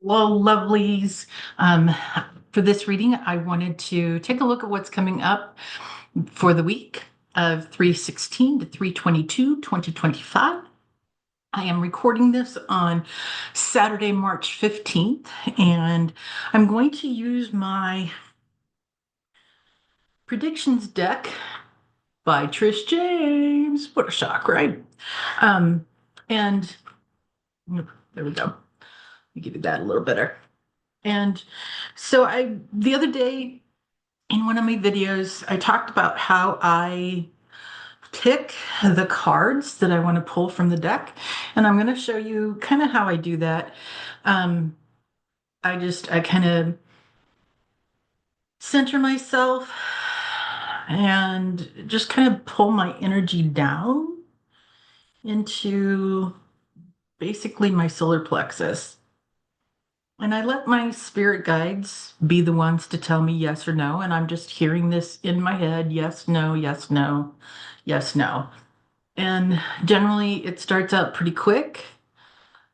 Well, lovelies, um, for this reading, I wanted to take a look at what's coming up for the week of 3/16 to 3/22, 2025. I am recording this on Saturday, March 15th, and I'm going to use my predictions deck by Trish James. What a shock, right? Um, and there we go. Let me give you that a little better. And so the other day, in one of my videos, I talked about how I pick the cards that I want to pull from the deck, and I'm going to show you kind of how I do that. Um, I kind of center myself and just kind of pull my energy down into basically my solar plexus. And I let my spirit guides be the ones to tell me yes or no. And I'm just hearing this in my head yes, no, yes, no, yes, no. And generally, it starts out pretty quick.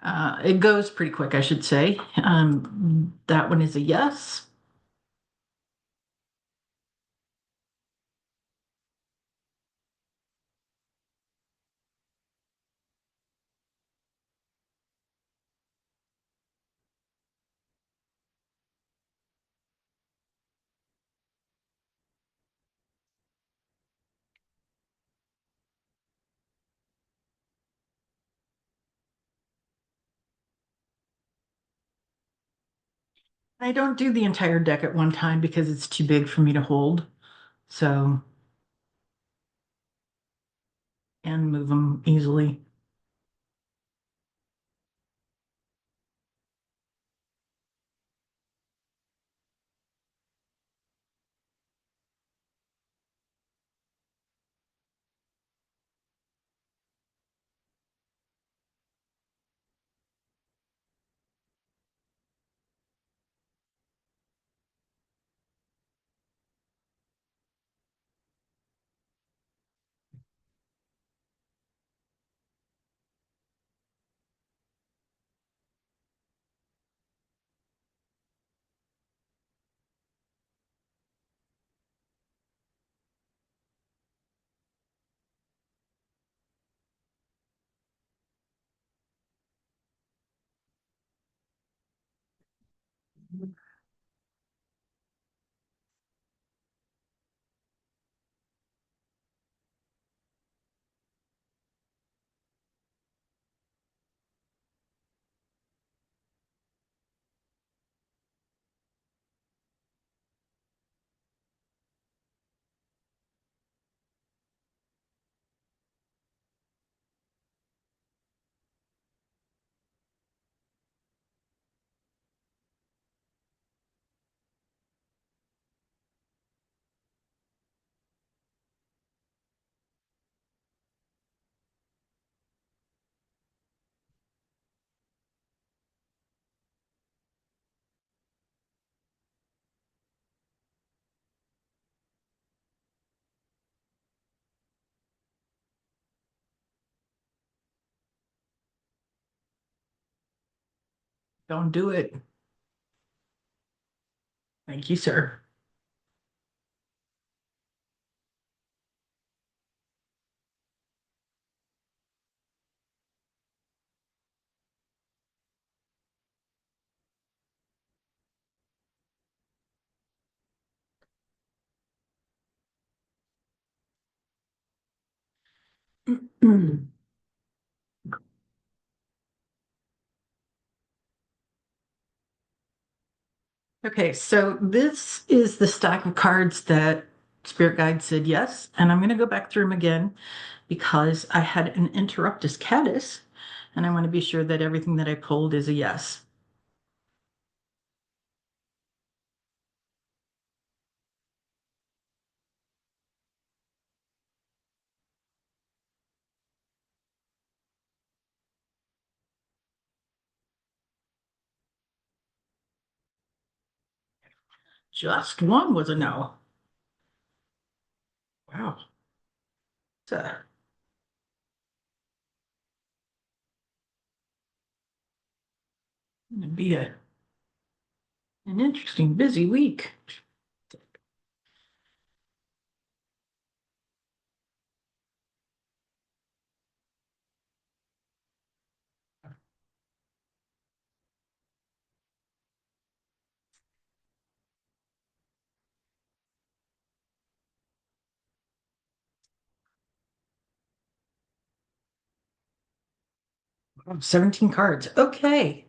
It goes pretty quick, I should say. That one is a yes. I don't do the entire deck at one time because it's too big for me to hold. So, and move them easily. Don't do it. Thank you, sir. Okay, so this is the stack of cards that Spirit Guide said yes, and I'm going to go back through them again because I had an Interruptus Catus, and I want to be sure that everything that I pulled is a yes. Just one was a no. Wow. So, be a An interesting, busy week. Oh, 17 cards. Okay.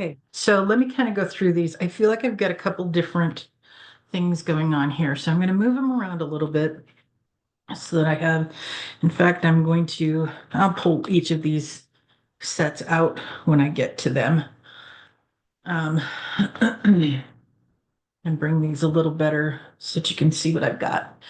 Okay, so let me kind of go through these. I feel like I've got a couple different things going on here. So I'm going to move them around a little bit so that I have, in fact, I'll pull each of these sets out when I get to them. Um, and bring these a little better so that you can see what I've got.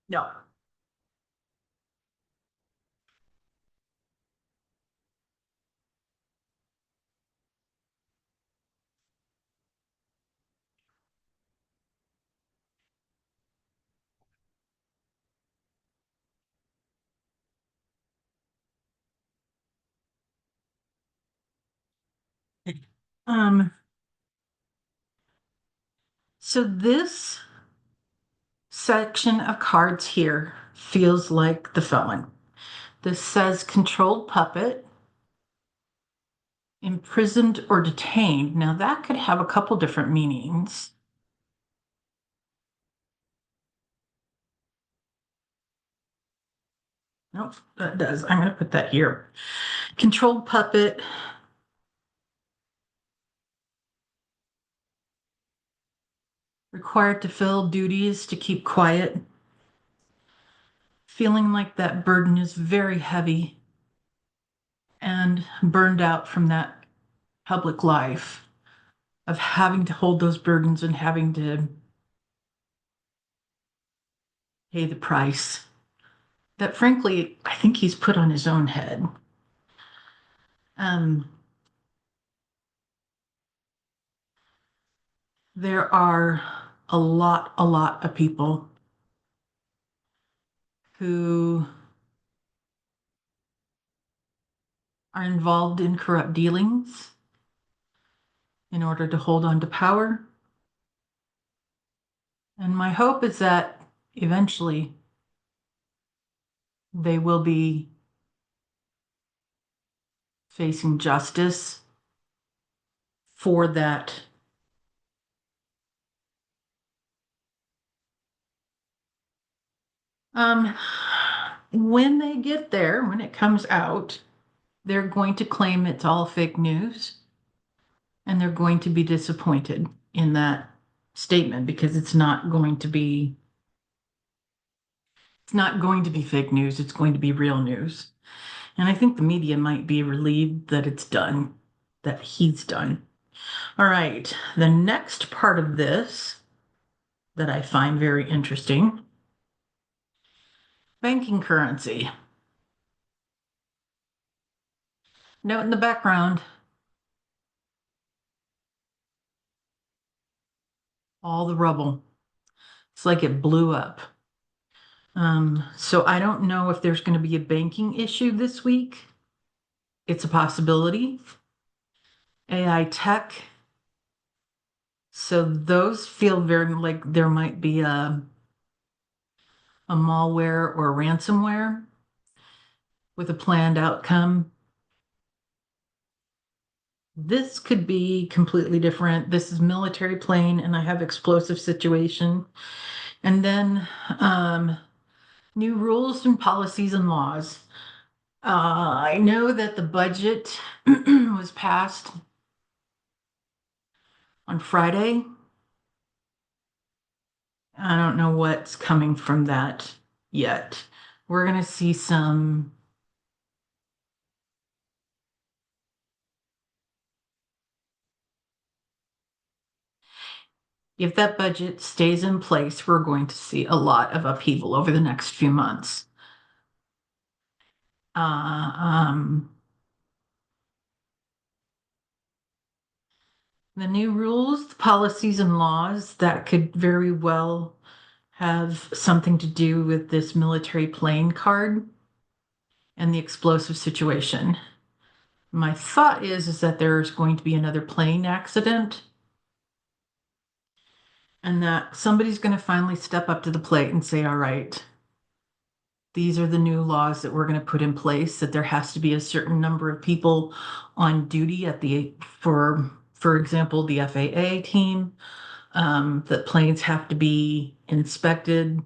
No. Um, so this section of cards here feels like the felon. This says controlled puppet, imprisoned or detained. Now that could have a couple different meanings. Nope, that does. I'm going to put that here. Controlled puppet, required to fill duties to keep quiet, feeling like that burden is very heavy and burned out from that public life of having to hold those burdens and having to pay the price that, frankly, I think he's put on his own head. Um, there are a lot of people who are involved in corrupt dealings in order to hold on to power. And my hope is that eventually they will be facing justice for that. Um, when they get there, when it comes out, they're going to claim it's all fake news and they're going to be disappointed in that statement because it's not going to be fake news, it's going to be real news. And I think the media might be relieved that it's done, that he's done. All right, the next part of this that I find very interesting, banking currency. Note in the background, all the rubble. It's like it blew up. So I don't know if there's going to be a banking issue this week. It's a possibility. AI tech. So those feel very like there might be a malware or ransomware with a planned outcome. This could be completely different. This is military plane, and I have explosive situation. And then new rules and policies and laws. I know that the budget was passed on Friday. I don't know what's coming from that yet. We're going to see some. If that budget stays in place, we're going to see a lot of upheaval over the next few months. Uh, um, the new rules, policies, and laws that could very well have something to do with this military plane card and the explosive situation. My thought is that there's going to be another plane accident and that somebody's going to finally step up to the plate and say, all right, these are the new laws that we're going to put in place, that there has to be a certain number of people on duty at for example, the FAA team, that planes have to be inspected.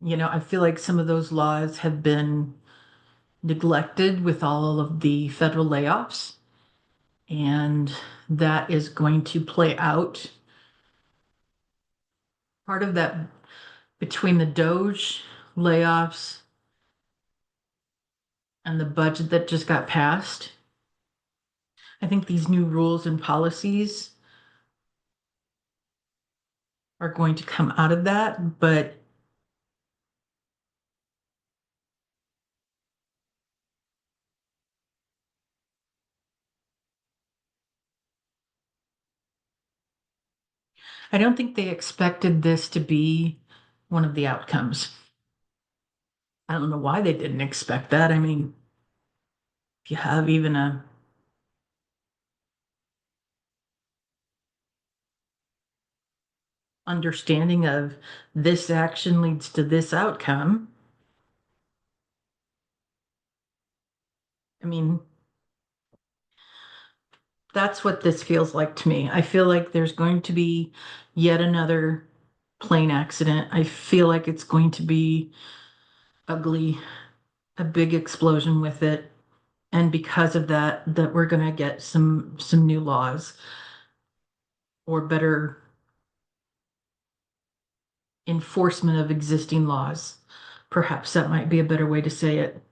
I feel like some of those laws have been neglected with all of the federal layoffs, and that is going to play out. Part of that between the Doge layoffs and the budget that just got passed. I think these new rules and policies are going to come out of that, but I don't think they expected this to be one of the outcomes. I don't know why they didn't expect that. I mean, if you have even a understanding of this action leads to this outcome, I mean, that's what this feels like to me. I feel like there's going to be yet another plane accident. I feel like it's going to be ugly, a big explosion with it. And because of that we're going to get some new laws or better enforcement of existing laws. Perhaps that might be a better way to say it.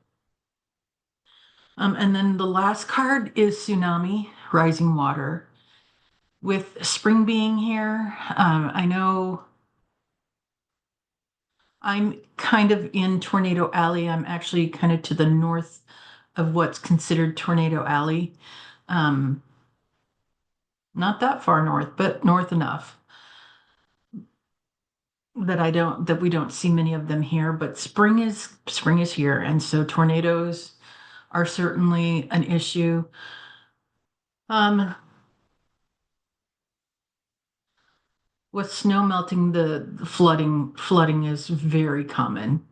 And then the last card is tsunami, rising water. With spring being here, I know I'm kind of in Tornado Alley. I'm actually kind of to the north of what's considered Tornado Alley. Um, Not that far north, but north enough that we don't see many of them here. But spring is here, and so tornadoes are certainly an issue. Um, with snow melting, the flooding is very common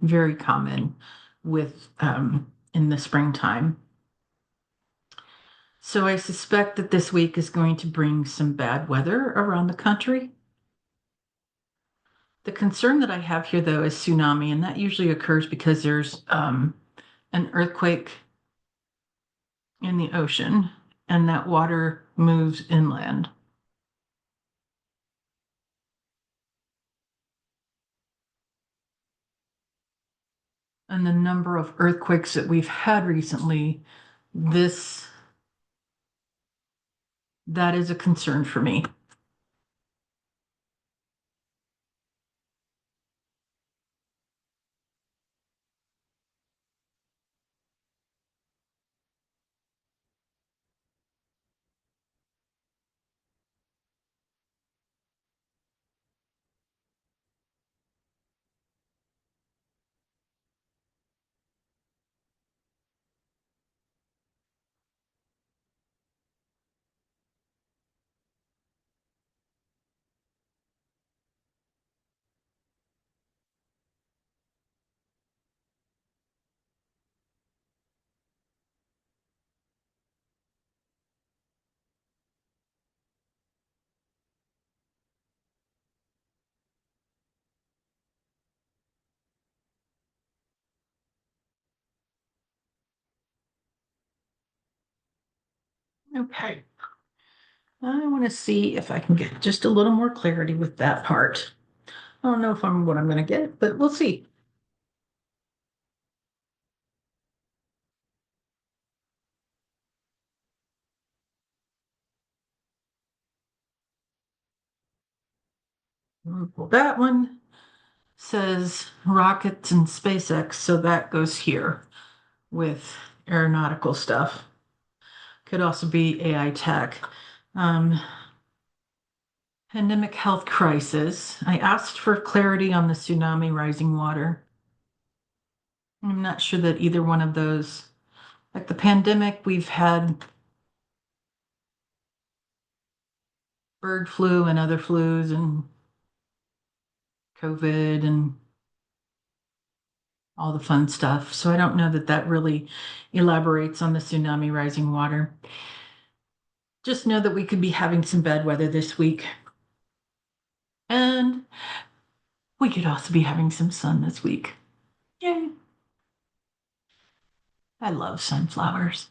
with in the springtime. So I suspect that this week is going to bring some bad weather around the country. The concern that I have here, though, is tsunami, and that usually occurs because there's an earthquake in the ocean, and that water moves inland. And the number of earthquakes that we've had recently, this that is a concern for me. Okay. I want to see if I can get just a little more clarity with that part. I don't know if I'm what I'm going to get, but we'll see. Well, that one says rockets and SpaceX, so that goes here with aeronautical stuff. Could also be AI tech. Um, Pandemic health crisis. I asked for clarity on the tsunami rising water. I'm not sure that either one of those, like the pandemic, we've had bird flu and other flus and COVID and all the fun stuff. So I don't know that that really elaborates on the tsunami rising water. Just know that we could be having some bad weather this week. And we could also be having some sun this week. Yay. I love sunflowers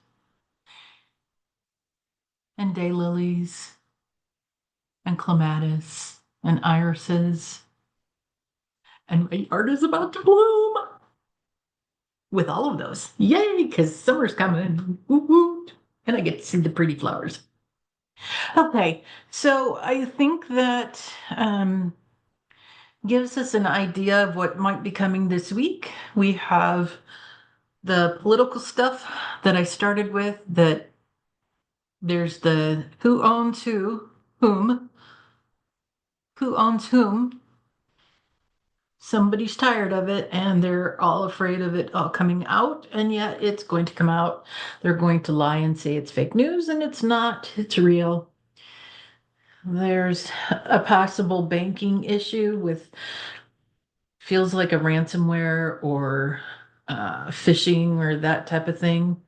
and daylilies and clematis and irises. And my yard is about to bloom with all of those. Yay, because summer's coming. Woo woo. And I get to see the pretty flowers. Okay, so I think that gives us an idea of what might be coming this week. We have the political stuff that I started with, that there's the who owns who owns whom. Somebody's tired of it and they're all afraid of it all coming out, and yet it's going to come out. They're going to lie and say it's fake news, and it's not, it's real. There's a possible banking issue with feels like a ransomware or phishing or that type of thing.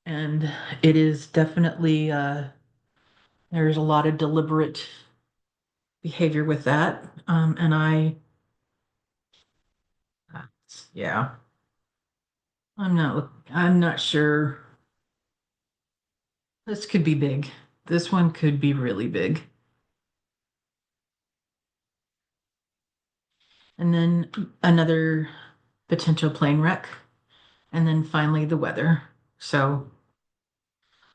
And it is definitely, there's a lot of deliberate behavior with that. And yeah, I'm not sure. This could be big. This one could be really big. And then another potential plane wreck. And then finally the weather. So,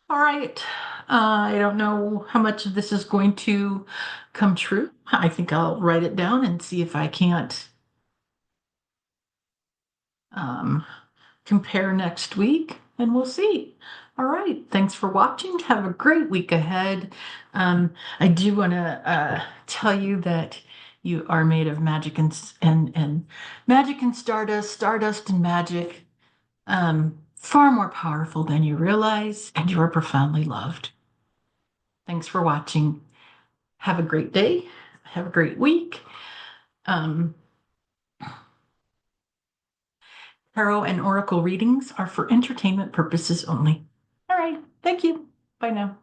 all right. I don't know how much of this is going to come true. I think I'll write it down and see if I can't um, compare next week, and we'll see. All right. Thanks for watching. Have a great week ahead. I do want to tell you that you are made of magic and magic and stardust, stardust and magic. Far more powerful than you realize, and you are profoundly loved. Thanks for watching. Have a great day. Have a great week. Um, Tarot and oracle readings are for entertainment purposes only. All right. Thank you. Bye now.